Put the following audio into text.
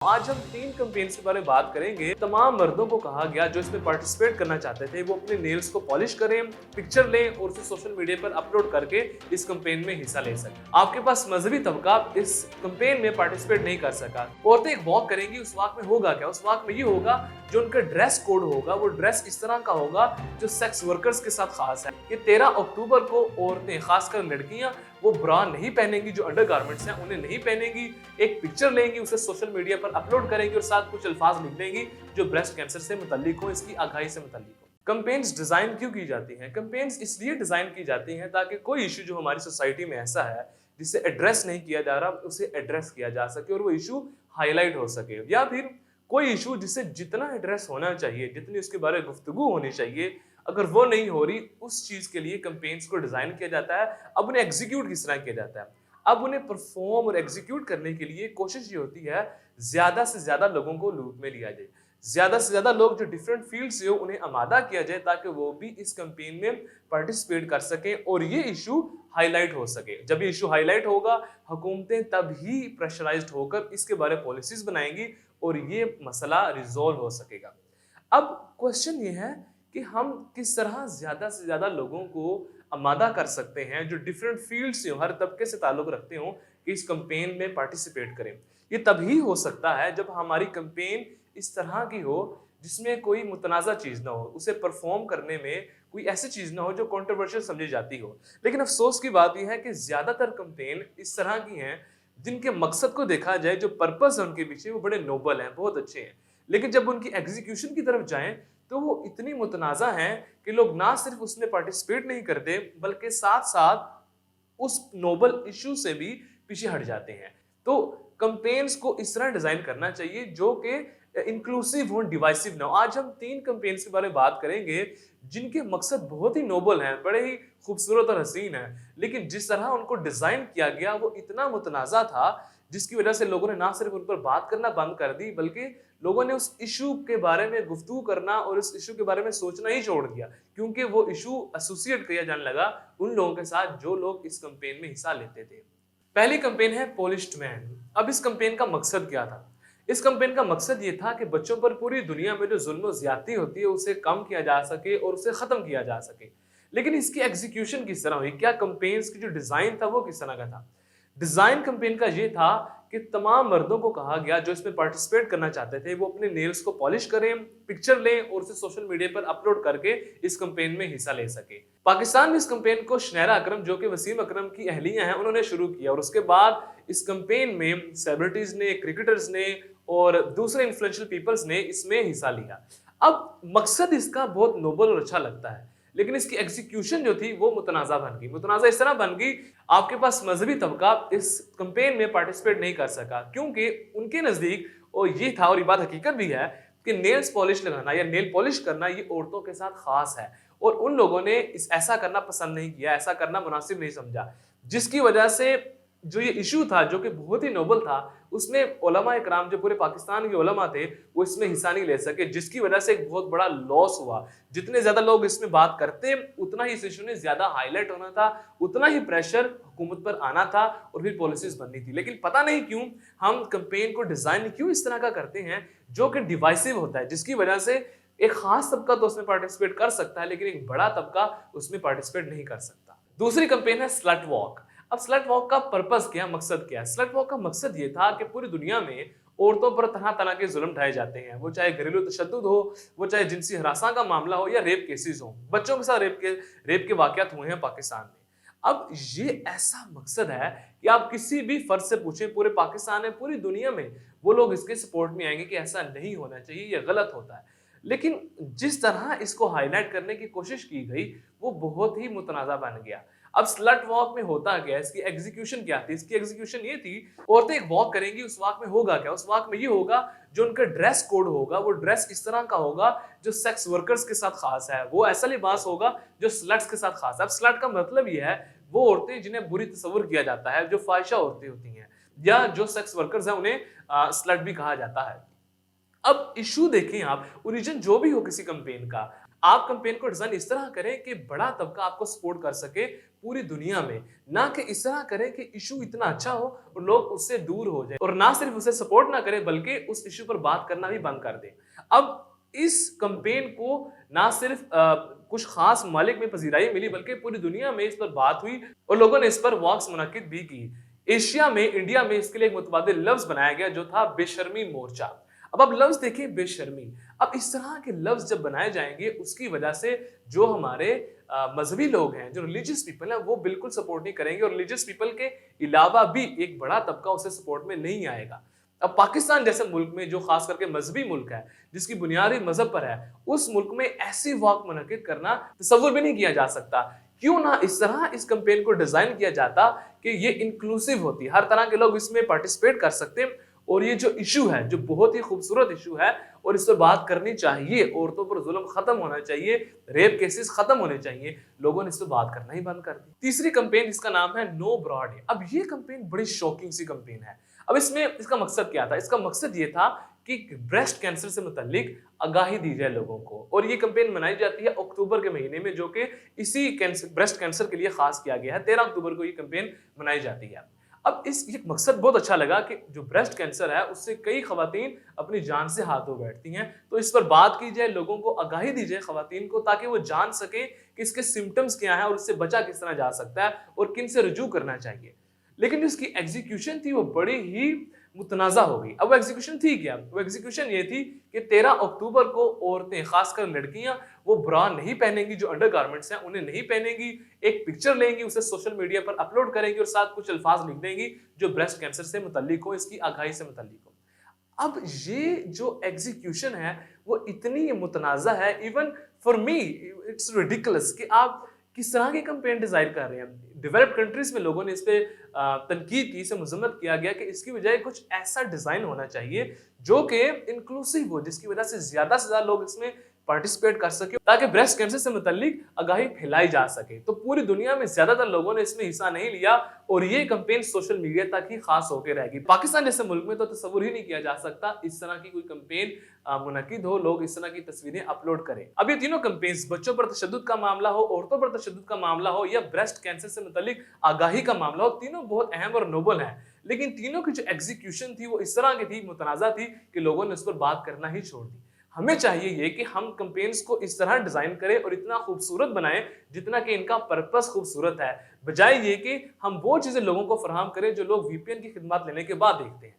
आज हम 3 कैंपेन्स के बारे में बात करेंगे। तमाम मर्दों को कहा गया जो इसमें पार्टिसिपेट करना चाहते थे वो अपने नेल्स को पॉलिश करें, पिक्चर लें और उसे सोशल मीडिया पर अपलोड करके इस कैंपेन में हिस्सा ले सकें। आपके पास मजहबी तबका इस कैंपेन में पार्टिसिपेट नहीं कर सका। औरतें एक वॉक करेंगी, उस वॉक में होगा क्या? उस वॉक में ये होगा जो उनका ड्रेस कोड होगा वो ड्रेस इस तरह का होगा जो सेक्स वर्कर्स के साथ खास है। ये 13 अक्टूबर को औरतें, खासकर लड़कियां, वो ब्रा नहीं पहनेंगी, जो अंडरगारमेंट्स हैं उन्हें नहीं पहनेंगी। एक पिक्चर लेंगी, उसे सोशल मीडिया पर अपलोड करेंगी और साथ कुछ अल्फाज लिख देंगी जो ब्रेस्ट कैंसर से मुतल्लिक हो, इसकी आगाही से मुतल्लिक हो। कैंपेन्स डिजाइन क्यों की जाती हैं? कैंपेन्स इसलिए डिजाइन की जाती हैं ताकि कोई इशू जो हमारी सोसाइटी में ऐसा है जिसे एड्रेस नहीं किया जा रहा उसे एड्रेस किया जा सके और वो इशू हाईलाइट हो सके, या फिर कोई इशू जिसे जितना एड्रेस होना चाहिए, जितनी उसके बारे में गुफ्तगू होनी चाहिए, अगर वो नहीं हो रही, उस चीज के लिए कैंपेन्स को डिजाइन किया जाता है। अब उन्हें एग्जीक्यूट किस तरह किया जाता है? अब उन्हें परफॉर्म और एग्जीक्यूट करने के लिए कोशिश ये होती है ज्यादा से ज्यादा लोगों को लूप में लिया जाए, ज्यादा से ज्यादा लोग जो डिफरेंट फील्ड से हो उन्हें आमादा किया जाए ताकि वो भी इस कैंपेन में पार्टिसिपेट कर सकें और ये इशू हाईलाइट हो सके। जब ये इशू हाईलाइट होगा, हुकूमतें तभी प्रेशराइज्ड होकर इसके बारे में पॉलिसीज बनाएंगी और ये मसला रिजॉल्व हो सकेगा। अब क्वेश्चन ये है कि हम किस तरह ज्यादा से ज्यादा लोगों को आमादा कर सकते हैं जो डिफरेंट फील्ड से हो, हर तबके से ताल्लुक रखते हो, कि इस कैंपेन में पार्टिसिपेट करें। ये तभी हो सकता है जब हमारी कैंपेन इस तरह की हो जिसमें कोई मुतनाज़ा चीज ना हो, उसे परफॉर्म करने में कोई ऐसी चीज ना हो जो कंट्रोवर्शियल समझी जाती हो। लेकिन अफसोस की बात यह है कि ज्यादातर कैंपेन इस तरह की हैं जिनके मकसद को देखा जाए, जो पर्पस है उनके पीछे, वो बड़े नोबल हैं, बहुत अच्छे हैं, लेकिन जब उनकी एग्जीक्यूशन की तरफ जाएं तो वो इतनी मुतनाज़ा हैं कि लोग ना सिर्फ उसमें पार्टिसिपेट नहीं करते बल्कि साथ साथ उस नोबल इशू से भी पीछे हट जाते हैं। तो कैंपेन्स को इस तरह डिजाइन करना चाहिए जो कि इंक्लूसिव हो, डिवाइसिव ना हो। आज हम 3 कैंपेन्स के बारे में बात करेंगे जिनके मकसद बहुत ही नोबल हैं, बड़े ही खूबसूरत और हसीन हैं, लेकिन जिस तरह उनको डिजाइन किया गया वो इतना मुतनाज़ा था जिसकी वजह से लोगों ने ना सिर्फ उन पर बात करना बंद कर दी बल्कि लोगों ने उस इशू के बारे में गुफ्तगू करना और इस इशू के बारे में सोचना ही छोड़ दिया, क्योंकि वो इशू एसोसिएट किया जाने लगा उन लोगों के साथ जो लोग इस कैंपेन में हिस्सा लेते थे। पहली कैंपेन है पॉलिश्ड मैन। अब इस कैंपेन का मकसद क्या था? इस कैंपेन का मकसद ये था कि बच्चों पर पूरी दुनिया में जो जुल्म और ज्यादती होती है उसे कम किया जा सके और उसे खत्म किया जा सके। लेकिन इसकी एग्जीक्यूशन किस तरह हुई? क्या कैंपेन्स की जो डिजाइन था वो किस तरह का था? डिजाइन कैंपेन का ये था कि तमाम मर्दों को कहा गया जो इसमें पार्टिसिपेट करना चाहते थे वो अपने नेल्स को पॉलिश करें, पिक्चर लें और उसे सोशल मीडिया पर अपलोड करके इस कैंपेन में हिस्सा ले सके। पाकिस्तान में इस कैंपेन को शनैरा अकरम, जो कि वसीम अकरम की अहलिया हैं, उन्होंने शुरू किया और उसके बाद इस कैंपेन में सेलिब्रिटीज ने, क्रिकेटर्स ने और दूसरे इन्फ्लुएंशियल पीपल्स ने इसमें हिस्सा लिया। अब मकसद इसका बहुत नोबल और अच्छा लगता है, लेकिन इसकी एग्जीक्यूशन जो थी वो मुतनाज़ा बन गई। मुतनाज़ा इस तरह बन गई, आपके पास मजहबी तबका इस कैंपेन में पार्टिसिपेट नहीं कर सका क्योंकि उनके नजदीक और ये था, और ये बात हकीकत भी है, कि नेल्स पॉलिश लगाना या नेल पॉलिश करना ये औरतों के साथ खास है और उन लोगों ने ऐसा करना पसंद नहीं किया, ऐसा करना मुनासिब नहीं समझा, जिसकी वजह से जो ये इशू था जो कि बहुत ही नोबल था उसमें उलमा इकराम, जो पूरे पाकिस्तान के उलमा थे, वो इसमें हिस्सा नहीं ले सके, जिसकी वजह से एक बहुत बड़ा लॉस हुआ। जितने ज्यादा लोग इसमें बात करते उतना ही इस इशू ने ज्यादा हाईलाइट होना था, उतना ही प्रेशर हुकूमत पर आना था और फिर पॉलिसीज बननी थी। लेकिन पता नहीं क्यों हम कैंपेन को डिजाइन क्यों इस तरह का करते हैं जो कि डिवाइसिव होता है, जिसकी वजह से एक खास तबका तो उसमें पार्टिसिपेट कर सकता है लेकिन एक बड़ा तबका उसमें पार्टिसिपेट नहीं कर सकता। दूसरी कैंपेन है स्लट वॉक। अब स्लट वॉक का पर्पस क्या, मकसद क्या है? स्लट वॉक का मकसद ये था कि पूरी दुनिया में औरतों पर तरह तरह के जुल्म ढाए जाते हैं, वो चाहे घरेलू तशद्दुद हो, वो चाहे जिनसी हरासा का मामला हो या रेप केसेस हो। बच्चों के साथ रेप के वाकयात हुए हैं पाकिस्तान में। अब ये ऐसा मकसद है कि आप किसी भी फर्द से पूछें पूरे पाकिस्तान में, पूरी दुनिया में, वो लोग इसके सपोर्ट में आएंगे कि ऐसा नहीं होना चाहिए, ये गलत होता है। लेकिन जिस तरह इसको हाईलाइट करने की कोशिश की गई वो बहुत ही मुतनाज़ा बन गया। अब स्लट वॉक में होता क्या, इसकी एग्जीक्यूशन क्या थी? इसकी एग्जीक्यूशन ये थी, औरतें एक वॉक करेंगी, उस वॉक में होगा क्या? उस वॉक में ये होगा जो उनका ड्रेस कोड होगा वो ड्रेस इस तरह का होगा जो सेक्स वर्कर्स के साथ खास है, वो ऐसा लिबास होगा जो स्लट्स के साथ खास है। अब स्लट का मतलब ये है वो औरतें जिन्हें बुरी तस्वुर किया जाता है, जो फाहिशा औरतें होती हैं या जो सेक्स वर्कर्स हैं, उन्हें स्लट भी कहा जाता है। अब इशू देखें आप, ओरिजिन जो भी हो किसी कैंपेन का, आप कैंपेन को डिजाइन इस तरह करें कि बड़ा तबका आपको सपोर्ट कर सके पूरी दुनिया में, ना कि इस तरह करें कि इशू इतना अच्छा हो और लोग उससे दूर हो जाए, और ना सिर्फ उसे सपोर्ट ना करें बल्कि उस इशू पर बात करना भी बंद कर दें। अब इस कैंपेन को ना सिर्फ कुछ खास ममालिक में पजीराई मिली बल्कि पूरी दुनिया में इस पर बात हुई और लोगों ने इस पर वॉक्स मुनक्किद भी की। एशिया में, इंडिया में इसके लिए एक मुतबादिल लफ्ज बनाया गया जो था बेशर्मी मोर्चा। अब आप लफ्ज देखिए, बेशर्मी। अब इस तरह के लफ्ज जब बनाए जाएंगे उसकी वजह से जो हमारे मजहबी लोग हैं, जो रिलीजियस पीपल हैं, वो बिल्कुल सपोर्ट नहीं करेंगे और रिलीजियस पीपल के अलावा भी एक बड़ा तबका उसे सपोर्ट में नहीं आएगा। अब पाकिस्तान जैसे मुल्क में, जो खास करके मजहबी मुल्क है, जिसकी बुनियादी मजहब पर है, उस मुल्क में ऐसी वॉक मुनक्किद करना तसव्वुर भी नहीं किया जा सकता। क्यों ना इस तरह इस कैंपेन को डिजाइन किया जाता कि ये इंक्लूसिव होती, हर तरह के लोग इसमें पार्टिसिपेट कर सकते हैं और ये जो इशू है, जो बहुत ही खूबसूरत इशू है और इस पर बात करनी चाहिए, औरतों पर जुल्म खत्म होना चाहिए, रेप केसेस खत्म होने चाहिए, लोगों ने इस पर बात करना ही बंद कर दी। तीसरी कैंपेन, इसका नाम है नो ब्रा डे। अब ये कैंपेन बड़ी शॉकिंग सी कैंपेन है। अब इसमें इसका मकसद क्या था? इसका मकसद ये था कि ब्रेस्ट कैंसर से मुतालिक आगाही दी जाए लोगों को, और ये कैंपेन मनाई जाती है अक्टूबर के महीने में, जो कि इसी ब्रेस्ट कैंसर के लिए खास किया गया है। 13 अक्टूबर को ये कैंपेन मनाई जाती है। अब इस ये मकसद बहुत अच्छा लगा कि जो ब्रेस्ट कैंसर है उससे कई खवातीन अपनी जान से हाथ धो बैठती हैं, तो इस पर बात की जाए, लोगों को आगाही दी जाए खवातीन को, ताकि वो जान सकें कि इसके सिम्टम्स क्या हैं और इससे बचा किस तरह जा सकता है और किन से रुजू करना चाहिए। लेकिन जिसकी एग्जीक्यूशन थी वो बड़ी ही मुतनाज़ा हो गई। अब वो एग्जीक्यूशन थी क्या? वो एग्जीक्यूशन ये थी कि 13 अक्टूबर को औरतें, खासकर लड़कियां, वो ब्रा नहीं पहनेंगी, जो अंडरगारमेंट्स हैं उन्हें नहीं पहनेंगी, एक पिक्चर लेंगी, उसे सोशल मीडिया पर अपलोड करेंगी और साथ कुछ अल्फाज लिख देंगी जो ब्रेस्ट कैंसर से मुतल्लिक हो, इसकी आगाही से मुतल्लिक हो। अब ये जो एग्जीक्यूशन है वो इतनी मुतनाज़ा है, even for me it's ridiculous कि आप किस तरह की कैंपेन डिजाइन कर रहे हैं। डेवलप्ड कंट्रीज में लोगों ने इस पे तनकीद की, इसे मजम्मत किया गया कि इसकी बजाय कुछ ऐसा डिजाइन होना चाहिए जो कि इंक्लूसिव हो, जिसकी वजह से ज्यादा लोग इसमें पार्टिसिपेट कर सके, ताकि ब्रेस्ट कैंसर से मुताल्लिक आगाही फैलाई जा सके। तो पूरी दुनिया में ज्यादातर लोगों ने इसमें हिस्सा नहीं लिया और ये कैंपेन सोशल मीडिया तक ही खास होकर रहेगी। पाकिस्तान जैसे मुल्क में तो तस्वुर ही नहीं किया जा सकता इस तरह की कोई कैंपेन मुनक्किद हो, लोग इस तरह की तस्वीरें अपलोड करें। अब ये तीनों कैंपेन्स, बच्चों पर तशद्दुद का मामला हो, औरतों पर तशद्दुद का मामला हो या ब्रेस्ट कैंसर से मुताल्लिक आगाही का मामला हो, तीनों बहुत अहम और नोबल हैं। लेकिन तीनों की जो एग्जीक्यूशन थी वो इस तरह की थी, मुतनाज़ा थी, कि लोगों ने उस पर बात करना ही छोड़ दी। हमें चाहिए ये कि हम कैंपेन्स को इस तरह डिजाइन करें और इतना खूबसूरत बनाएं जितना कि इनका पर्पस खूबसूरत है, बजाय ये कि हम वो चीजें लोगों को फराहम करें जो लोग वीपीएन की खिदमत लेने के बाद देखते हैं।